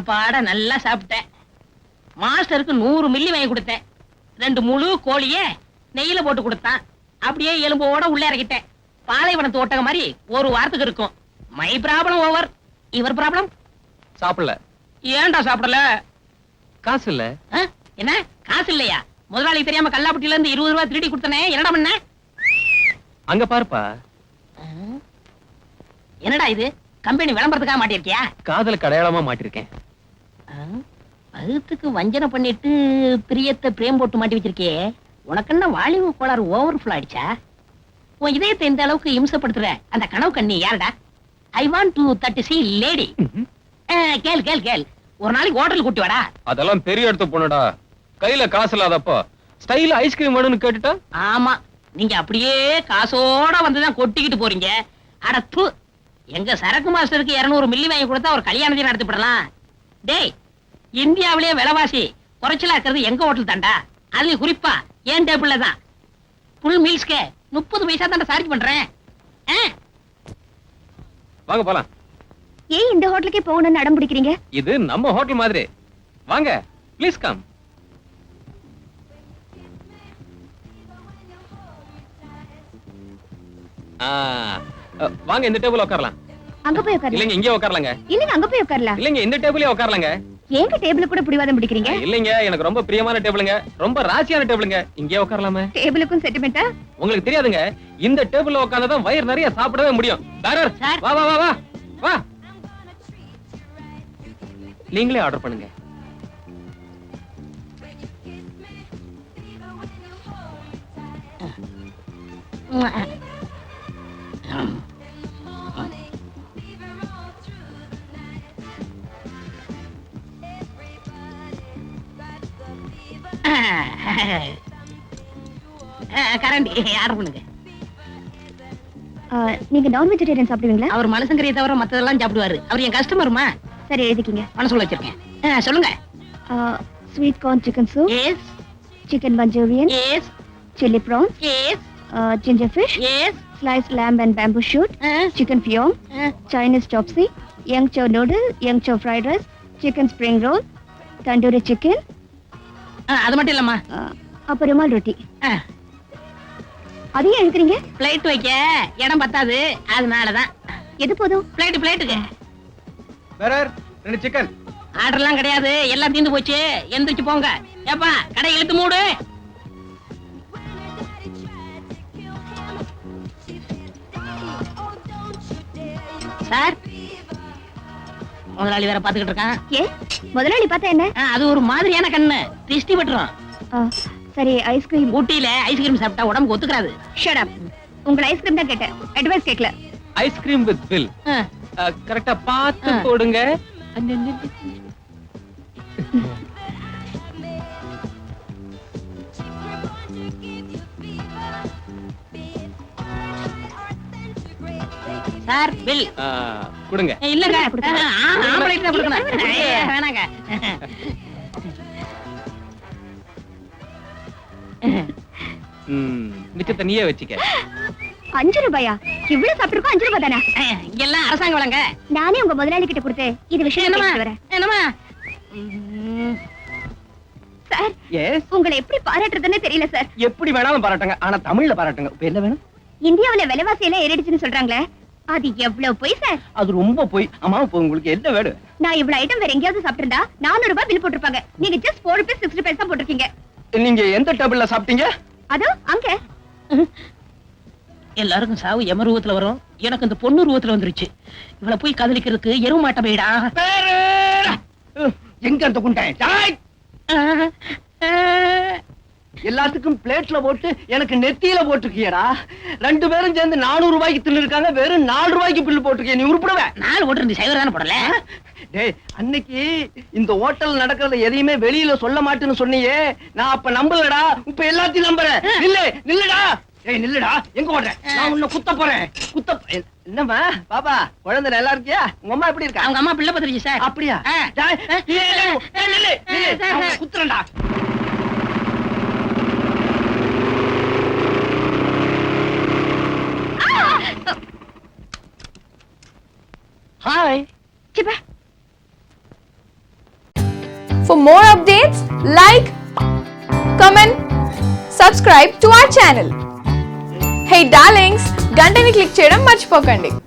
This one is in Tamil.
அப்பாட நல்லா சாப்பிட்டேன். மாஸ்டருக்கு 100 மில்லி வாங்கி கொடுத்தேன். 2 முழு கோழிய நெய்யில போட்டு கொடுத்தான். அப்படியே எலும்போட உள்ள இறக்கிட்டேன். பாலைவனத்து ஓட்டக மாதிரி ஒரு வாரத்துக்கு இருக்கும். My problem over. இவர் ப்ராப்ளம் சாப்பிடல. ஏன்டா சாப்பிடல? காசு இல்ல. என்ன காசு இல்லையா? முதலாளி தெரியாம கல்லாப்பட்டியில இருந்து 20 ரூபாய் திருடி கொடுத்தனே, என்னடா பண்ண? அங்க பாருப்பா. என்னடா இது? கம்பெனி விளம்பரத்துக்காக மாட்டிருக்கியா? காதலுக்கு அடையாளமா மாட்டிருக்கேன். பகுத்துக்கு வஞ்சனை பண்ணிட்டு பிரியத்தை பிரேம் போட்டு மாட்டி வச்சிருக்கே. உனக்கு என்ன வாலிப கோளாறு ஓவர்ஃபுல் ஆயிடுச்சா? உன் இதயத்தை இந்த அளவுக்கு இம்சப்படுத்துற அந்த கனவு கண்ணி யாருடா? I want to that C lady. கேள் கேள் கேள். ஒரு நாளைக்கு ஹோட்டல் கூட்டி வாடா. அதெல்லாம் பெரிய இடத்து பொண்ணுடா. கையில காசு இல்லாதப்போ ஸ்டைல் ஐஸ்கிரீம் வேணும்னு கேட்டுட்டா? ஆமா, நீங்க அப்படியே காசோட வந்துதான் கொட்டிக்கிட்டு போறீங்க. அடத்து, எங்க சரக்கு மாஸ்டருக்கு 200 மில்லி வாங்கி கொடுத்தா ஒரு கல்யாணத்தையும் நடத்திவிடலாம். டேய், இந்தியாவிலேயே விலைவாசி குறைச்சலா இருக்கிறது எங்க ஹோட்டல் தாண்டா. அதுல குறிப்பா ஏன் டேபிள்ல தான். ஃபுல் மீல்ஸ்க்கு 30 பைசா தாண்டா சார்ஜ் பண்றேன். வாங்க போலாம். ஏன் இந்த ஹோட்டலுக்கே போகணும்னு அடம் பிடிக்கிறீங்க? இது நம்ம ஹோட்டல் மாதிரி. வாங்க, ப்ளீஸ் கம். வாங்க, இந்த டேபிள்ல உட்காரலாம். அங்க போய் உட்காரலாம். இல்லங்க, இங்கே உட்காரலாங்க. இல்லங்க, அங்க போய் உட்காரலாம். இல்லங்க, இந்த டேபிளே உட்காரலாங்க. ஏங்க டேபிள் கூட பிடிவாதம் பிடிக்கிறீங்க? இல்லங்க, எனக்கு ரொம்ப பிரியமான டேபிளுங்க. ரொம்ப ராசியான டேபிளுங்க. இங்கே உட்காரலாமே. டேபிளுக்கும் சென்டிமெண்டா? உங்களுக்கு தெரியாதுங்க, இந்த டேபிள்ல உட்கார்ந்தாதான் வயிறு நிறைய சாப்பிடவே முடியும். டாரர், வா வா வா வா வா. நீங்களே ஆர்டர் பண்ணுங்க. கரண்டி ஆர்டர் பண்ணுங்க. நீங்க நான் வெஜிடேரியன் சாப்பிடுவீங்களா? அவர் மனுஷங்கரையை தவிர மத்ததெல்லாம் சாப்பிடுவாரு. அவர் என் கஸ்டமர்மா. சரி, எழுதிக்கீங்க. மனசுல வச்சிருக்கேன். சொல்லுங்க. Sweet corn chicken soup. Yes. Chicken Manchurian. Yes. Chilli prawns. Yes. ginger fish. Yes. sliced lamb and bamboo shoot. chicken fion. Chinese chopsy. young chow noodle. young chow fried rice. chicken spring roll. tandoori chicken. அது மட்டும் இல்லம்மா. அப்ப ருமால் ரொட்டி. அதையும் எழுதுறீங்க? பிளேட் வைக்க இடம் பத்தாது, அதனாலதான். எது போதும்? பிளேட்டுக்கு. வேற 2 சிக்கன். ஆர்டர்லாம் கிடையாது, எல்லாம் தீந்து போச்சு. எந்திரிச்சு போங்க. ஏப்பா, கடை இழுத்து மூடு. சார், முதலாளி வேற பாத்துக்கிட்டு இருக்கான். ஏ, முதலாளி பார்த்தா என்ன? அது ஒரு மாதிரியான கண்ணு, திருஷ்டி பட்டுரும். சரி, ஐஸ்கிரீம். ஊட்டியில ஐஸ்கிரீம் சாப்பிட்டா உடம்புக்கு ஒத்துக்கிறாது. Shut up. உங்க ஐஸ்கிரீம் தான் கேட்டேன், அட்வைஸ் கேட்கல. Ice cream with bill. கரெக்ட்டா பார்த்து போடுங்க. சார், பில் கொடுங்க. இல்லங்க, ஆம்பளைக்கு தான் கொடுக்கணும். வேணாங்க. மிச்சத்தை நீயே வச்சுக்க. 5 ரூபாயா? இவ்வளவு சாப்பிட்டுருக்கோம். 5 ரூபாய் தானே? எல்லாம் அரசாங்க வழங்க. நானே உங்க முதலாளி கிட்ட கொடுத்து இது விஷயம் என்னமா? சார், உங்களை எப்படி பாராட்டுறதுன்னு தெரியல சார். எப்படி வேணாலும் பாராட்டுங்க, ஆனா தமிழ்ல பாராட்டுங்க. என்ன வேணும்? இந்தியாவுல விலைவாசி எல்லாம் ஏறிடுச்சுன்னு சொல்றாங்களே, அது எவ்வளவு பொய் சார்? அது ரொம்ப பொய். அம்மா, உங்களுக்கு என்ன வேணும்? நான் இவ்வளவு ஐட்டம் வேற எங்கேயாவது சாப்பிட்டிருந்தா 400 ரூபாய் பில் போட்டிருப்பாங்க. நீங்க ஜஸ்ட் 4 rupees 60 paisa போட்டிருக்கீங்க. நீங்க எந்த டேபிள்ல சாப்பிட்டீங்க? அதோ அங்க. எல்லாருக்கும் சாவு எம ரூபத்துல வரும், எனக்கு இந்த பொண்ணு ரூபத்துல வந்துருச்சு. இவளை போய் காதலிக்கிறதுக்கு எருவு மாட்ட போயிடா. எங்க அந்த குண்டை? எல்லாத்துக்கும் பிளேட்ல போட்டு எனக்கு நெத்தியில போட்டுருக்கியடா. 2 பேரும் சேர்ந்து 400 ரூபாய்க்கு தின்னு இருக்காங்க, வெறும் 4 ரூபாய்க்கு பில்லு போட்டுருக்கிய. நீ உருப்பிடுவ? 4 போட்டு சைவர் தானே போடல. டேய், அன்னைக்கு இந்த ஹோட்டல் நடக்கிறத எதையுமே வெளியில சொல்ல மாட்டேன்னு சொன்னியே, நான் அப்ப நம்பலடா. இப்ப எல்லாத்தையும் நம்புறேன். நில்லுடா. ஏய், நில்லுடா. எங்க ஓடுற? நான் உன்னை குத்த போறேன். என்னம்மா பாப்பா, குழந்தை நல்லா இருக்கியா? உங்க அம்மா எப்படி இருக்கா? அவங்க அம்மா பிள்ளை பத்திரிச்சு சார். அப்படியா? குத்துறேன்டா. Hi. சிப்பா, For more updates, like, comment, subscribe to our channel. Hey darlings, గంటని click చేయడం మర్చిపోకండి.